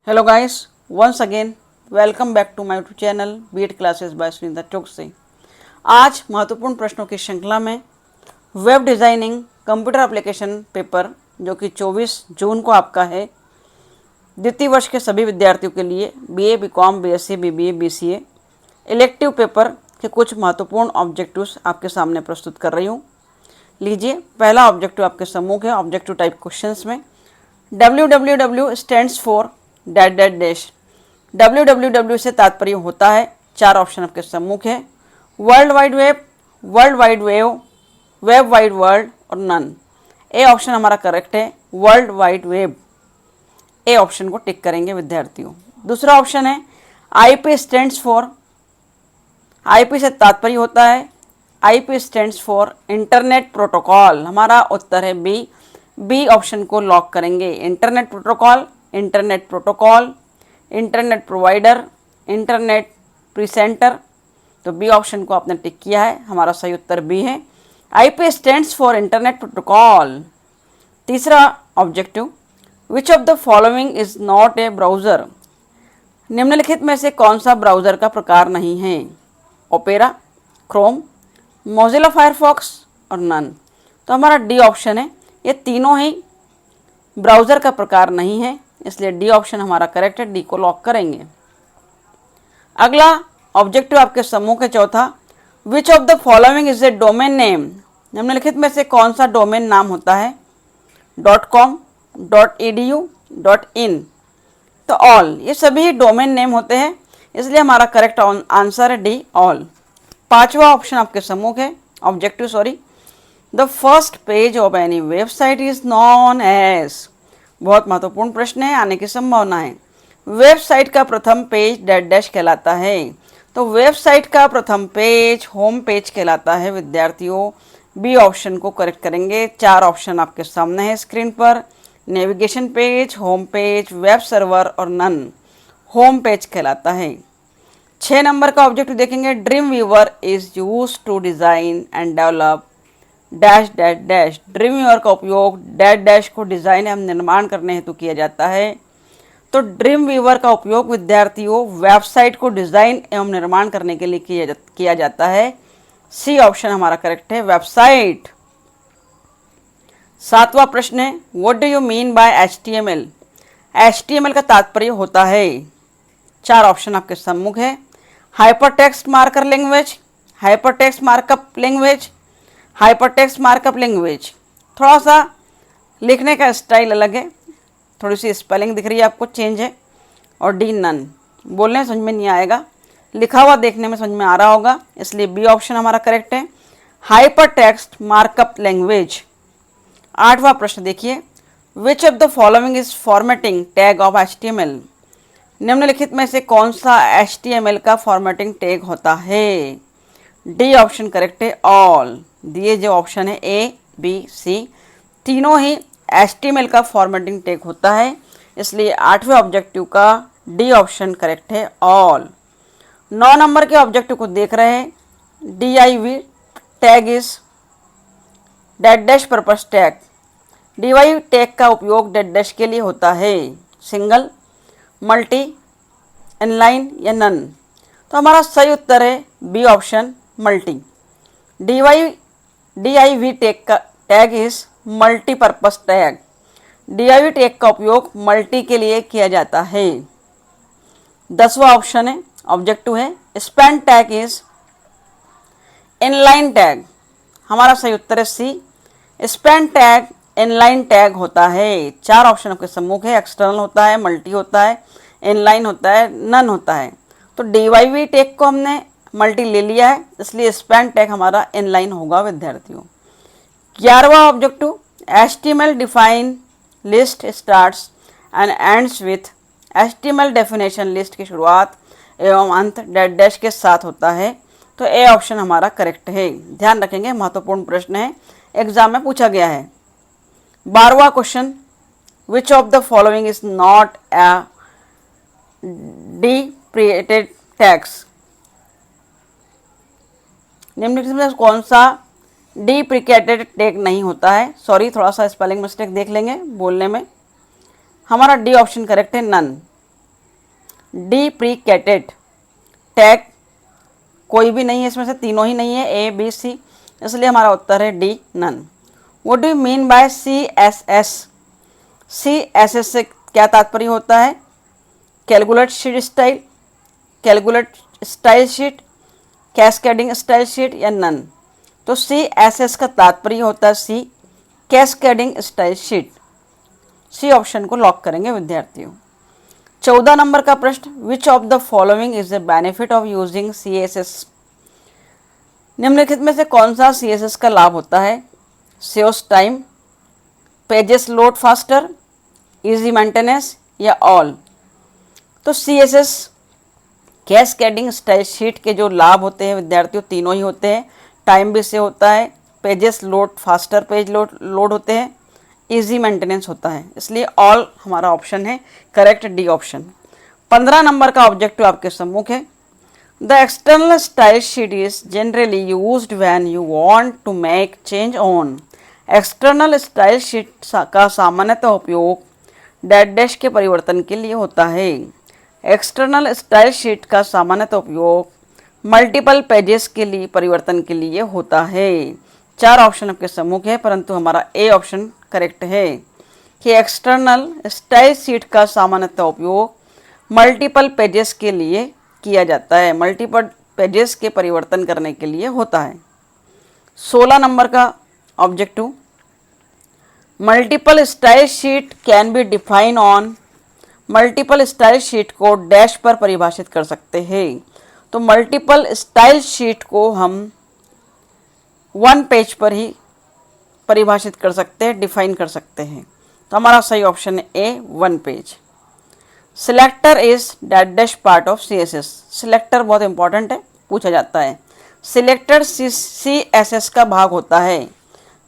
Hello guys, once again welcome back to my YouTube channel B Ed classes by Sunita Chouk से। आज महत्वपूर्ण प्रश्नों की श्रृंखला में web designing computer application paper जो कि 24 जून को आपका है, द्वितीय वर्ष के सभी विद्यार्थियों के लिए BA, BCom, BSc, BBA, BCA elective paper के कुछ महत्वपूर्ण ऑब्जेक्टिव्स आपके सामने प्रस्तुत कर रही हूँ। लीजिए, पहला ऑब्जेक्टिव आपके सम्मुख है। ऑब्जेक्टिव टाइप क्वेश्चंस में www stands for that that dash. www से तात्पर्य होता है, चार ऑप्शन आपके सम्मुख है, world wide web, world wide wave, web wide world और नन। ए ऑप्शन हमारा करेक्ट है, world wide web. A option को टिक करेंगे विद्यार्थियों। दूसरा ऑप्शन है आईपी स्टैंड्स फॉर। आईपी से तात्पर्य होता है, IP stands for internet protocol. हमारा उत्तर है बी। बी ऑप्शन को लॉक करेंगे। Internet protocol, internet protocol, internet provider, internet presenter. तो बी ऑप्शन को आपने टिक किया है, हमारा सही उत्तर बी है। IP stands for internet protocol. तीसरा objective, which of the following is not a browser. निम्नलिखित में से कौन सा ब्राउज़र का प्रकार नहीं है? ओपेरा, क्रोम, मोजिला फायरफॉक्स और नन। तो हमारा डी ऑप्शन है, ये तीनों ही ब्राउज़र का प्रकार नहीं है, इसलिए डी ऑप्शन हमारा करेक्ट है। डी को लॉक करेंगे। अगला ऑब्जेक्टिव आपके समूह के चौथा, विच of the following is a domain name. निम्नलिखित में से कौन सा डोमेन नाम होता है? .com, .edu, .in। तो ऑल, ये सभी डोमेन नेम होते हैं, इसलिए हमारा करेक्ट आंसर है डी, ऑल। पांचवा ऑप्शन आपके सम्मुख है, objective sorry, the first page of any website is known as. बहुत महत्वपूर्ण प्रश्न है, आने की संभावना है। वेबसाइट का प्रथम पेज डैश डैश कहलाता है। तो वेबसाइट का प्रथम पेज होम पेज कहलाता है विद्यार्थियों। बी ऑप्शन को करेक्ट करेंगे। चार ऑप्शन आपके सामने है स्क्रीन पर, navigation page, home page, web server और नन। होम पेज कहलाता है। 6 नंबर का ऑब्जेक्टिव देखेंगे, dream viewer is use to design and develop dash dash dash. Dream viewer का उपयोग डैश डैश को डिज़ाइन एवं निर्माण करने हेतु किया जाता है। तो ड्रीम व्यूअर का उपयोग विद्यार्थियों वेबसाइट को डिज़ाइन एवं निर्माण करने के लिए किया जाता है। सी ऑप्शन हमारा करेक्ट है, वेबसाइट। सातवां प्रश्न है, what do you mean bye HTML। HTML का तात्पर्य होता है, चार ऑप्शन आपके सम्मुख है, hypertext marker language, hypertext markup language, hypertext markup language. थोड़ा सा लिखने का स्टाइल अलग है, थोड़ी सी स्पेलिंग दिख रही है आपको चेंज है। और डी, नन। बोलने समझ में नहीं आएगा, लिखा हुआ देखने में समझ में आ रहा होगा, इसलिए बी ऑप्शन हमारा करेक्ट है, हाइपरटेक्स्ट मार्कअप लैंग्वेज। आठवां प्रश्न देखिए, विच of the following is formatting tag of HTML। निम्नलिखित में से कौन सा HTML का फॉर्मेटिंग टैग होता है? डी ऑप्शन करेक्ट है, ऑल। दिए जो ऑप्शन है ए, बी, सी, तीनों ही HTML का फॉर्मेटिंग टैग होता है, इसलिए आठवें ऑब्जेक्टिव का डी ऑप्शन करेक्ट है, ऑल। 9 नंबर के ऑब्जेक्टिव को देख रहे हैं, DIV tag is that dash purpose tag. DIV tag का उपयोग डैट डैश के लिए होता है, सिंगल, मल्टी, इनलाइन या नन। तो हमारा सही उत्तर है B option, multi. DIV tag is multipurpose tag. DIV tag का उपयोग मल्टी के लिए किया जाता है। 10वां ऑप्शन है, ऑब्जेक्टिव है, span tag is inline tag. हमारा सही उत्तर है सी, स्पैन टैग इनलाइन टैग होता है। चार ऑप्शन आपके सम्मुख है, एक्सटर्नल होता है, मल्टी होता है, इनलाइन होता है, नन होता है। तो DIV टैग को हमने मल्टी ले लिया है, इसलिए स्पैन टैग हमारा इनलाइन होगा विद्यार्थियों। 11वां objective, HTML define list starts and ends with. HTML definition list की शुरुआत एवं अंत डैश डैश के साथ होता है। तो ए ऑप्शन हमारा करेक्ट है। ध्यान रखेंगे, महत्वपूर्ण प्रश्न है, एग्जाम में पूछा गया है। 12वां question, which of the following is not a deprecated tags. निम्नलिखित में कौन सा डिप्रिकेटेड टैग नहीं होता है? सॉरी, थोड़ा सा स्पेलिंग मिस्टेक देख लेंगे बोलने में। हमारा डी ऑप्शन करेक्ट है, नन। डिप्रिकेटेड। टैग कोई भी नहीं है, इसमें से तीनों ही नहीं है, ए बी सी, इसलिए हमारा उत्तर है D, none. What do you mean by CSS? CSS से क्या तात्पर्य होता है? Calculate sheet style, calculate style sheet, cascading style sheet या नन? तो CSS का तात्पर्य होता है C, cascading style sheet. C option को लॉक करेंगे विद्यार्थियों। 14 नंबर का प्रश्न, which of the following is the benefit of using CSS? निम्नलिखित में से कौन सा CSS का लाभ होता है? Saves time, pages load faster, easy maintenance या ऑल? तो CSS कैस्केडिंग स्टाइल शीट के जो लाभ होते हैं विद्यार्थियों, तीनों ही होते हैं। टाइम भी से होता है, pages load faster page load होते हैं, इजी मेंटेनेंस होता है, इसलिए ऑल हमारा ऑप्शन है करेक्ट, डी ऑप्शन। 15 नंबर का ऑब्जेक्टिव आपके सम्मुख है। The external style sheet is generally used when you want to make change on. External style sheet का सामान्यतः उपयोग डैश डैश के परिवर्तन के लिए होता है। एक्सटर्नल स्टाइल शीट का सामान्यतः उपयोग मल्टीपल पेजेस के लिए परिवर्तन के लिए होता है। 4 ऑप्शन आपके सम्मुख है, परंतु हमारा ए ऑप्शन करेक्ट है कि एक्सटर्नल स्टाइल शीट का सामान्यतः उपयोग मल्टीपल पेजेस के लिए किया जाता है, मल्टीपल पेजेस के परिवर्तन करने के लिए होता है। 16 नंबर का objective, multiple style sheet can be define on. Multiple style sheet को डैश पर परिभाषित कर सकते हैं। तो मल्टीपल स्टाइल शीट को हम 1 पेज पर ही परिभाषित कर सकते हैं, डिफाइन कर सकते हैं। तो हमारा सही ऑप्शन है ए, 1 page. Selector is dash dash part of CSS। Selector बहुत इंपॉर्टेंट है, पूछा जाता है। सिलेक्टर CSS का भाग होता है।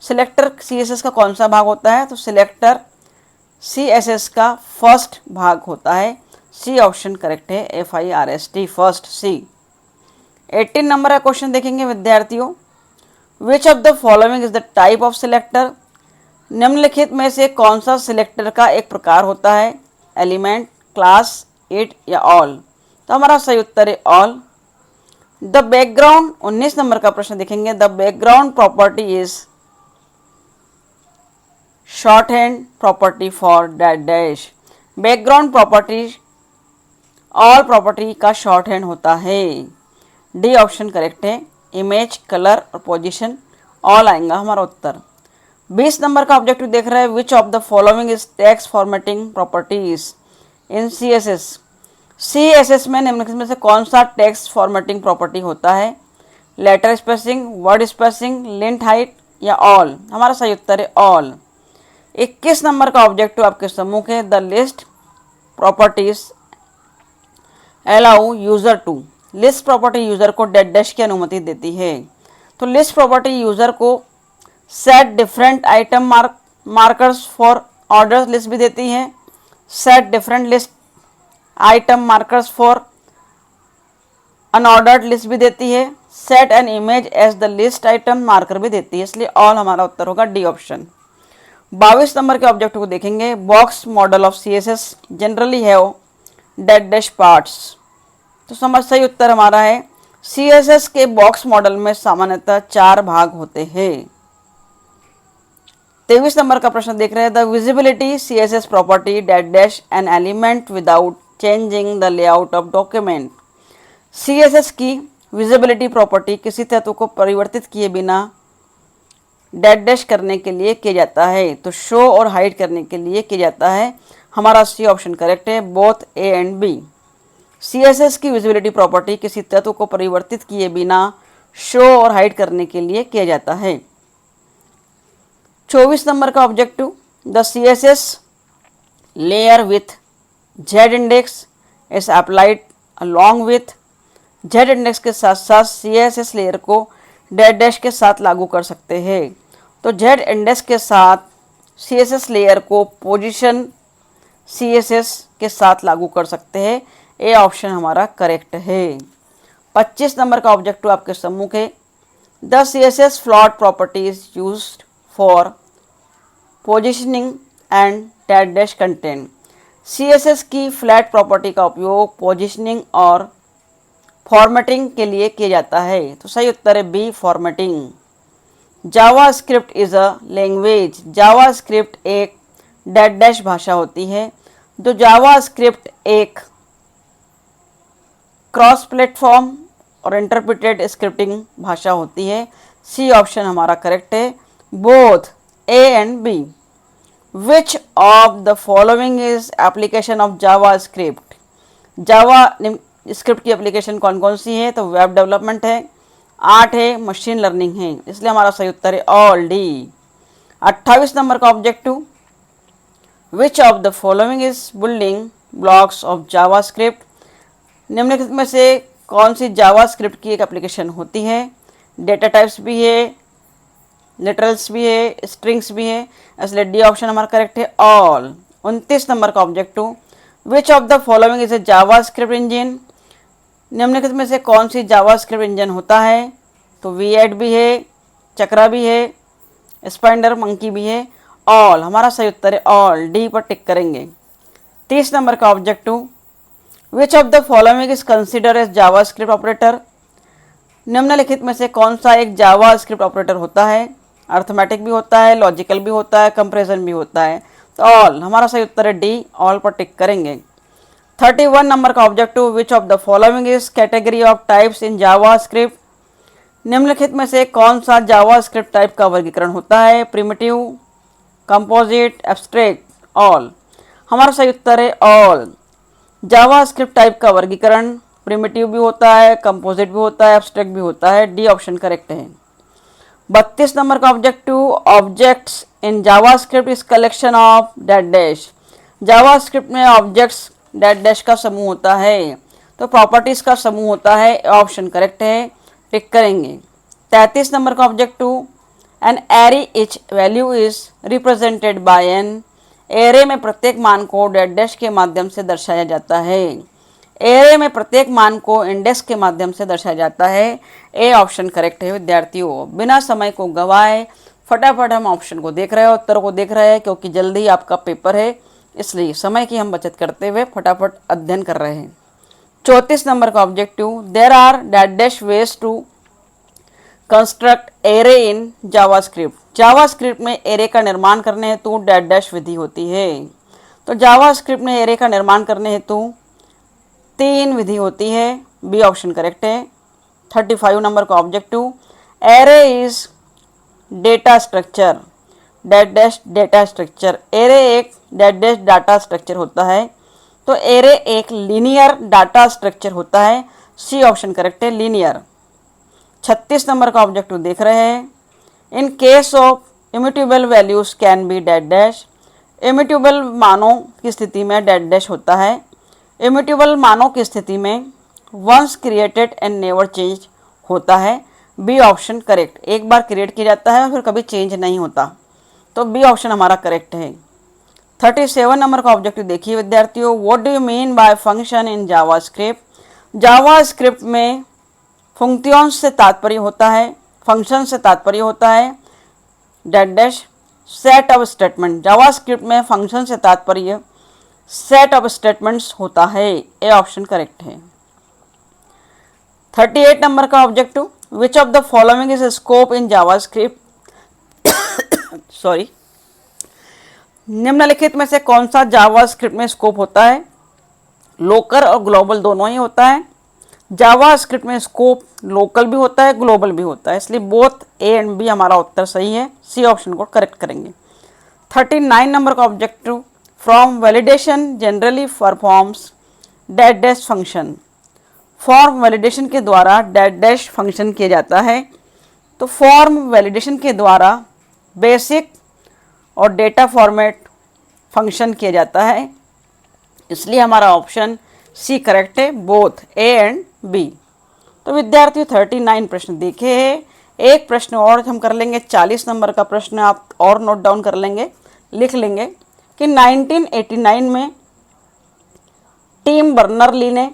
सिलेक्टर CSS का कौन सा भाग होता है? तो सिलेक्टर CSS का फर्स्ट भाग होता है। सी ऑप्शन करेक्ट है, FIRST, फर्स्ट सी। 18 नंबर का क्वेश्चन देखेंगे विद्यार्थियों। विच of the following is the type of selector? निम्नलिखित में से कौन सा सिलेक्टर का एक प्रकार होता है? एलिमेंट, क्लास, इट या ऑल? तो हमारा सही उत्तर है ऑल। द बैकग्राउंड, 19 नंबर का प्रश्न देखेंगे। The background property is short hand property for dash dash. Background property all property का शॉर्ट हैंड होता है। डी ऑप्शन करेक्ट है। इमेज, कलर और पोजीशन ऑल आएगा हमारा उत्तर। 20 नंबर का ऑब्जेक्टिव देख रहे हैं। विच of the following is text formatting properties in CSS? CSS में निम्नलिखित में से कौन सा टेक्स्ट फॉर्मेटिंग प्रॉपर्टी होता है? Letter spacing, word spacing, line height या ऑल? हमारा सही उत्तर है ऑल। 21 नंबर का ऑब्जेक्टिव आपके सम्मुख है। The list properties allow user to. List property user को डैश डैश की अनुमति देती है। तो लिस्ट प्रॉपर्टी यूजर को set different item markers for order list भी देती है, set different list item markers for unordered list भी देती है, set an image as the list item marker भी देती है, इसलिए ऑल हमारा उत्तर होगा डी ऑप्शन। 22 नंबर के ऑब्जेक्टिव को देखेंगे। Box model of CSS generally have dash dash parts. तो समझ सही उत्तर हमारा है CSS के बॉक्स मॉडल में सामान्यतः 4 भाग होते हैं। 23 नंबर का प्रश्न देख रहे हैं। The visibility CSS property dash dash an element without changing the layout of document. CSS की विजिबिलिटी प्रॉपर्टी किसी तत्व को परिवर्तित किए बिना डैश डैश करने के लिए किया जाता है। तो शो और हाइड करने के लिए किया जाता है। हमारा सी ऑप्शन करेक्ट है, both A and B. CSS की विजिबिलिटी प्रॉपर्टी किसी तत्व को परिवर्तित किए बिना शो और हाइड करने के लिए किया जाता है। 24 नंबर का objective. The CSS layer with Z index is applied along with. Z index के साथ साथ CSS लेयर को डैश डैश के साथ लागू कर सकते हैं। तो Z इंडेक्स के साथ CSS लेयर को पोजीशन CSS के साथ लागू कर सकते हैं। ए ऑप्शन हमारा करेक्ट है। 25 नंबर का ऑब्जेक्टिव आपके सम्मुख है। The CSS float property is used for positioning and dash dash content. CSS की फ्लैट प्रॉपर्टी का उपयोग पोजिशनिंग और फॉर्मेटिंग के लिए किया जाता है। तो सही उत्तर है B, formatting. JavaScript is a language. JavaScript एक डैश डैश भाषा होती है। जो जावास्क्रिप्ट एक क्रॉस प्लेटफॉर्म और इंटरप्रिटेड स्क्रिप्टिंग भाषा होती है। सी ऑप्शन हमारा करेक्ट है, both A and B. Which of the following is application of JavaScript. JavaScript की एप्लीकेशन कौन कौन सी है? तो वेब डेवलपमेंट है, आर्ट है, मशीन लर्निंग है, इसलिए हमारा सही उत्तर है ऑल डी। 28 नंबर का objective, which of the following is building blocks of JavaScript. निम्नलिखित में से कौन सी जावास्क्रिप्ट की एक एप्लीकेशन होती है? डेटा टाइप्स भी है, लिटरल्स भी है, स्ट्रिंग्स भी है, इसलिए डी ऑप्शन हमारा करेक्ट है ऑल। 29 नंबर का objective, which of the following is a JavaScript engine. निम्नलिखित में से कौन सी जावास्क्रिप्ट इंजन होता है? तो V8 भी है, चक्रा भी है, स्पाइडर मंकी भी है, ऑल हमारा सही उत्तर है ऑल, डी पर टिक करेंगे। 30 नंबर का objective, which of the following is consider as JavaScript operator. निम्नलिखित में से कौन सा एक जावास्क्रिप्ट ऑपरेटर होता है? अर्थमेटिक भी होता है, लॉजिकल भी होता है, कंपैरिजन भी होता है, तो ऑल हमारा सही उत्तर है डी, ऑल पर टिक करेंगे। 31 नंबर का objective, which of the following is category of types in JavaScript. निम्नलिखित में से कौन सा जावास्क्रिप्ट टाइप का वर्गीकरण होता है? प्रिमिटिव, कंपोजिट, एब्स्ट्रैक्ट, ऑल हमारा सही उत्तर है ऑल। जावास्क्रिप्ट टाइप का वर्गीकरण प्रिमिटिव भी होता है, कंपोजिट भी होता है, एब्स्ट्रैक्ट भी होता है, डी ऑप्शन करेक्ट है। 32 नंबर का objective, objects in JavaScript is collection of dash dash. JavaScript में ऑब्जेक्ट्स डैश डैश का समूह होता है, तो प्रॉपर्टीज का समूह होता है, ऑप्शन करेक्ट है, टिक करेंगे। 33 नंबर का objective, an array each value is represented by an. Array में प्रत्येक मान को डैश डैश के माध्यम से दर्शाया जाता है। एरे में प्रत्येक मान को इंडेक्स के माध्यम से दर्शाया जाता है, ए ऑप्शन करेक्ट है विद्यार्थियों। बिना समय को गंवाए फटाफट हम ऑप्शन को देख रहे हैं, उत्तर को देख रहे हैं, क्योंकि जल्दी आपका पेपर है, इसलिए समय की हम बचत करते हुए फटाफट अध्ययन कर रहे हैं। 34 नंबर का objective, there are dash dash ways to construct array in JavaScript. JavaScript में एरे का निर्माण करने हेतु डैश डैश विधि होती है। तो जावास्क्रिप्ट में एरे का निर्माण करने हेतु 3 विधि होती है, बी ऑप्शन करेक्ट है। 35 नंबर का objective, array is data structure dash dash data structure. Array एक डैश डैश डाटा स्ट्रक्चर होता है, तो एरे एक लीनियर डाटा स्ट्रक्चर होता है, सी ऑप्शन करेक्ट है लीनियर। 36 नंबर का ऑब्जेक्टिव देख रहे हैं, in case of immutable values can be dash dash. Immutable मानों की स्थिति में डैश डैश होता है। इम्यूटेबल मानों की स्थिति में once created and never change होता है, बी ऑप्शन करेक्ट। एक बार क्रिएट किया जाता है और फिर कभी चेंज नहीं होता, तो बी ऑप्शन हमारा करेक्ट है। 37 नंबर का ऑब्जेक्टिव देखिए विद्यार्थियों, what do you mean bye function in JavaScript. JavaScript में फंक्शंस से तात्पर्य होता है, फंक्शन से तात्पर्य होता है dash dash set of statement. JavaScript में फंक्शन से तात्पर्य सेट ऑफ स्टेटमेंट्स होता है, ए ऑप्शन करेक्ट है। 38 नंबर का objective, which of the following is scope in JavaScript. Sorry, निम्नलिखित में से कौन सा जावास्क्रिप्ट में स्कोप होता है? लोकल और ग्लोबल दोनों ही होता है। जावास्क्रिप्ट में स्कोप लोकल भी होता है, ग्लोबल भी होता है, इसलिए बोथ ए एंड बी हमारा उत्तर सही है, सी ऑप्शन को करेक्ट करेंगे। 39 नंबर का objective, from validation generally performs dash dash function. Form validation के द्वारा डैश डैश फंक्शन किया जाता है, तो फॉर्म वैलिडेशन के द्वारा बेसिक और डेटा फॉर्मेट फंक्शन किया जाता है, इसलिए हमारा ऑप्शन सी करेक्ट है, बोथ ए एंड बी। तो विद्यार्थियों 39 प्रश्न देखे हैं, एक प्रश्न और हम कर लेंगे, 40 नंबर का प्रश्न आप और नोट डाउन कर लेंगे, लिख लेंगे कि 1989 में टिम बर्नर-ली ने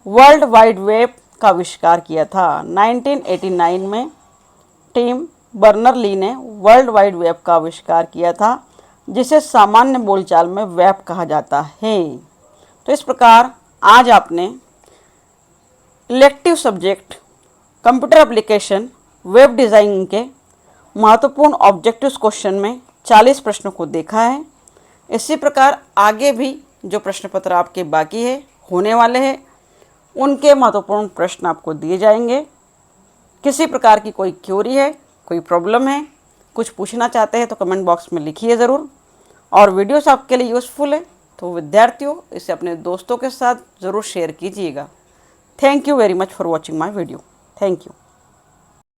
वर्ल्ड वाइड वेब का आविष्कार किया था। 1989 में टिम बर्नर-ली ने वर्ल्ड वाइड वेब का आविष्कार किया था। जिसे सामान्य बोलचाल में वेब कहा जाता है। तो इस प्रकार आज आपने elective subject computer application web designing के महत्वपूर्ण ऑब्जेक्टिव्स क्वेश्चन में 40 प्रश्नों को देखा है। इसी प्रकार आगे भी जो प्रश्न पत्र आपके बाकी है, होने वाले हैं, उनके महत्वपूर्ण प्रश्न आपको दिए जाएंगे। किसी प्रकार की कोई क्वेरी है, कोई प्रॉब्लम है, कुछ पूछना चाहते हैं तो कमेंट बॉक्स में लिखिए ज़रूर। और वीडियोस आपके लिए यूज़फुल है तो विद्यार्थियों इसे अपने दोस्तों के साथ ज़रूर शेयर कीजिएगा। Thank you very much for watching my video. Thank you.